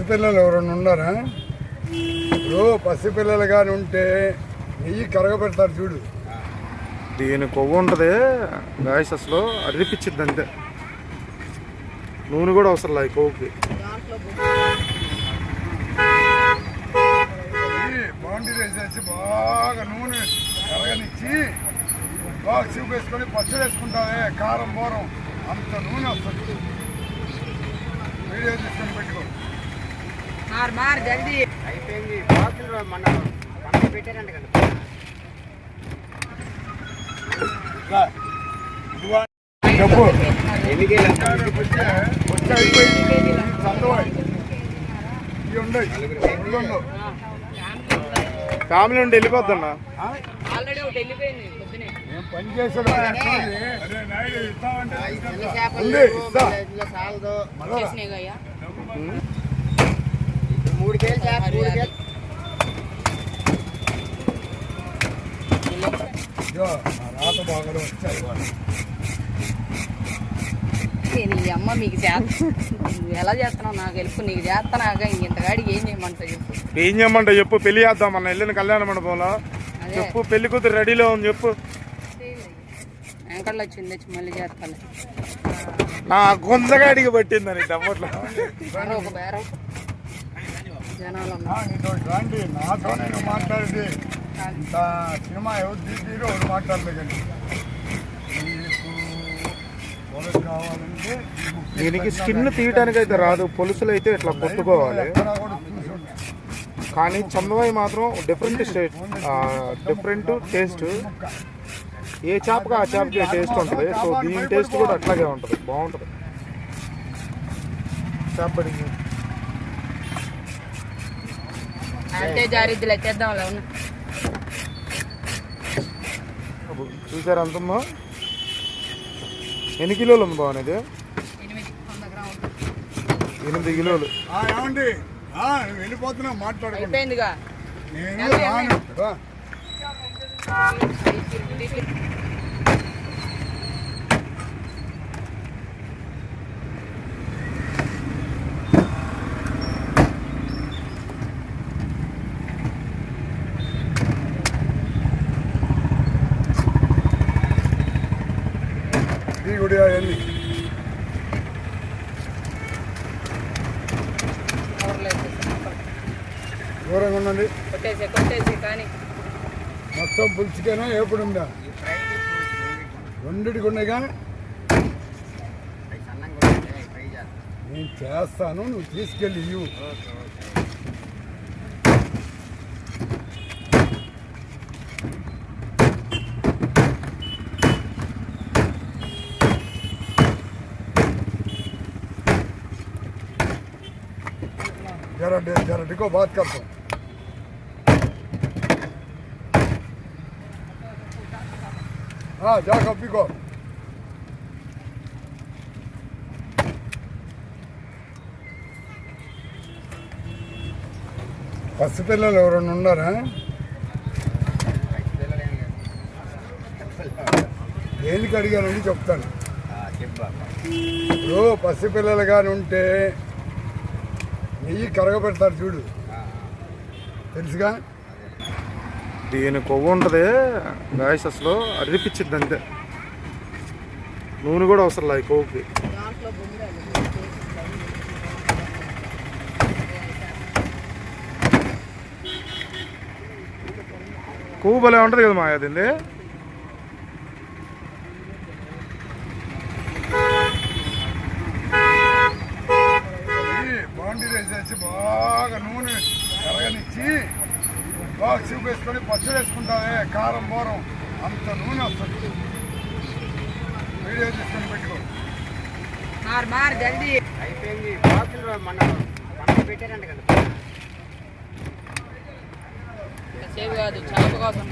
పసిపిల్లలు ఎవరైనా ఉన్నారా? ఇప్పుడు పసిపిల్లలు కానీ ఉంటే నెయ్యి కరగబెడతారు చూడు, దీని కొవ్వు ఉంటుంది గాయస్, అసలు అరిపిచ్చిద్ది అంతే. నూనె కూడా అవసరం లేదు కొవ్వుకి. బాండీ వేసేసి బాగా నూనె కరగనిచ్చి బాగా చూపు వేసుకొని పచ్చడి వేసుకుంటావే, కారం బోరం అంత నూనె వస్తుంది. వీడియో తీసుకొని పెట్టుకో. జల్దీ అయిపోయింది. బాక్సులు మన పెట్టారంట కదా. చెప్పు ఎన్ని కేజీలు? వచ్చి అయిపోయింది. చందవాయి ఇవి ఉన్నాయి. ఫ్యామిలీ నుండి వెళ్ళిపోద్దన్నా. ఆల్రెడీ ఒకటి వెళ్ళిపోయింది. పని చేసాడు మూడు కేజీలు చేప, 3 కేజీలు. రాత బాగా వచ్చాయి వాళ్ళు. నీ అమ్మ మీకు నువ్వు ఎలా చేస్తున్నావు నాకు తెలుసు. నీకు చేస్తానాక ఇంతగాడికి ఏం చేయమంటావు చెప్పు. ఏం చేయమంటావు చెప్పు. పెళ్లి చేద్దాం అన్న వెళ్ళిన కళ్యాణ మండపంలో. చెప్పు పెళ్లి కూతురు రెడీలో ఉంది చెప్పు. వెంకట్లో వచ్చింది మళ్ళీ చేస్తాను. నా గుంజగాడికి పట్టిందని డబ్బట్లో ఒక బేరం జనాలు రండి, నాతో నేను మాట్లాడేది ఇంత సినిమా ఎవరు తీరు ఎవరు మాట్లాడలేదు. కానీ మీకు కావాలంటే దీనికి స్కిన్ తీయడానికి అయితే రాదు, పొలుసులు అయితే ఇట్లా కొట్టుకోవాలి. కానీ చందవాయి మాత్రం డిఫరెంట్ టేస్ట్. ఏ చేపకి ఆ చేపకి టేస్ట్ ఉంటుంది. సో దీని టేస్ట్ కూడా అట్లాగే ఉంటుంది, బాగుంటుంది. చేప అంటే జారిద్దులు ఎత్తేద్దాం. అలా ఉన్నా చూసారు అంతమ్మా. ఎన్ని కిలోలు ఉంది బాగునేది? 8 కిలోలు. ఏమండి వెళ్ళిపోతున్నా, మాట్లాడుకోండి. అయిపోయిందిగా. గుడి అవన్నీ దూరంగా ఉండండి. కొట్టేసి కానీ మొత్తం పులుచుకేనా ఎప్పుడు ఉందా? రెండిటికి ఉన్నాయిగా. నేను చేస్తాను, నువ్వు తీసుకెళ్ళి ఇవ్వు. जरा देखो बात करता हूँ. हाँ जा कॉपी को. పసిపిల్లలు ఎవరైనా ఉన్నారా? దేనికి అడిగానని చెప్తాను. ఇప్పుడు పసిపిల్లలు కానీ ఉంటే నెయ్యి కరగబెడతారు చూడు, తెలుసుగా. దీని కొవ్వు ఉంటుంది గాయస్, అసలు అరిపిచ్చిద్ది అంతే. నూనె కూడా అవసరం లేదు కొవ్వుకి. కొవ్వు భలే ఉంటుంది కదా మాయా దీన్ని. బాండీ వేసేసి బాగా నూనె కరగనిచ్చి బాగా చూపు వేసుకొని పచ్చడి వేసుకుంటావే, కారం బోరం అంత నూనె వస్తుంది. వీడియో తీసుకొని పెట్టుకో. జల్దీ అయిపోయింది. బాక్సులు మన పెట్టారంట కదా. సేవ్ కాదు చేప కోసం